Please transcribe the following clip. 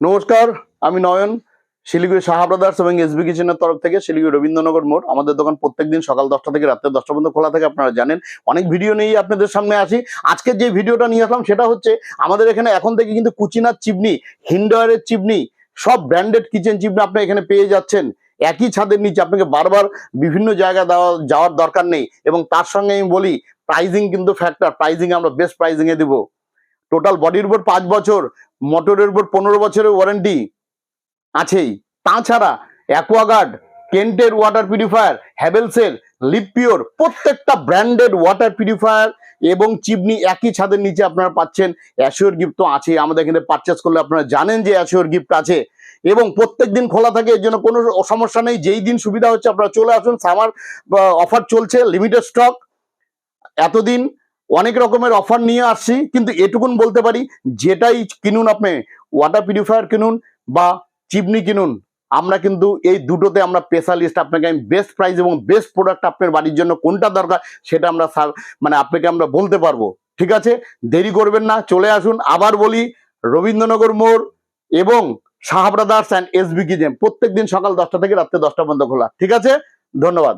নমস্কার, আমি নয়ন। শিলিগুড়ি সাহা ব্রাদার্স এবং এসবি কিচেনের তরফ থেকে শিলিগুড়ি রবীন্দ্রনগর মোড় আমাদের দোকান প্রত্যেকদিন সকাল 10টা থেকে রাত্রে 10টা পর্যন্ত খোলা থাকে। আপনারা জানেন অনেক ভিডিও নিয়ে আপনাদের সামনে আসি। আজকে যে ভিডিওটা নিয়ে আসলাম সেটা হচ্ছে আমাদের এখানে এখন থেকে কিন্তু কুচিনার চিমনি, হিন্ডওয়ারের চিমনি, সব ব্র্যান্ডেড কিচেন চিমনি আপনি এখানে পেয়ে যাচ্ছেন একই ছাদের নিচে। আপনাকে বারবার বিভিন্ন জায়গায় যাওয়ার দরকার নেই। এবং তার সঙ্গে আমি বলি প্রাইজিং কিন্তু ফ্যাক্টর, প্রাইজিং আমরা বেস্ট প্রাইজিং এ দেবো। টোটাল বডির উপর 5 বছর, মোটরের উপর 15 বছরের ওয়ারেন্টি আছেই। তাছাড়া অ্যাকোয়াগার্ড, কেন্টের ওয়াটার পিউরিফায়ার, হ্যাভেলসের, লিপিওর প্রত্যেকটা ব্র্যান্ডেড ওয়াটার পিউরিফায়ার এবং চিমনি একই ছাদের নিচে আপনারা পাচ্ছেন। অ্যাসিওর গিফট তো আছে আমাদের এখানে, পারচেস করলে আপনারা জানেন যে অ্যাসিওর গিফট আছে এবং প্রত্যেক দিন খোলা থাকে। এর জন্য কোনো সমস্যা নেই, যেই দিন সুবিধা হচ্ছে আপনারা চলে আসুন। সামার অফার চলছে, লিমিটেড স্টক। এতদিন অনেক রকমের অফার নিয়ে আসছি, কিন্তু এটুকুন বলতে পারি যেটাই কিনুন আপনি, ওয়াটার পিউরিফায়ার কিনুন বা চিমনি কিনুন, আমরা কিন্তু এই দুটোতে আমরা স্পেশালিস্ট। আপনাকে আমি বেস্ট প্রাইস এবং বেস্ট প্রোডাক্ট আপনার বাড়ির জন্য কোনটা দরকার সেটা আমরা আপনাকে আমরা বলতে পারবো। ঠিক আছে, দেরি করবেন না, চলে আসুন। আবার বলি, রবীন্দ্রনগর মোড় এবং Saha brothers and SB kitchen প্রত্যেক দিন সকাল 10টা থেকে রাত্রে 10টা পর্যন্ত খোলা। ঠিক আছে, ধন্যবাদ।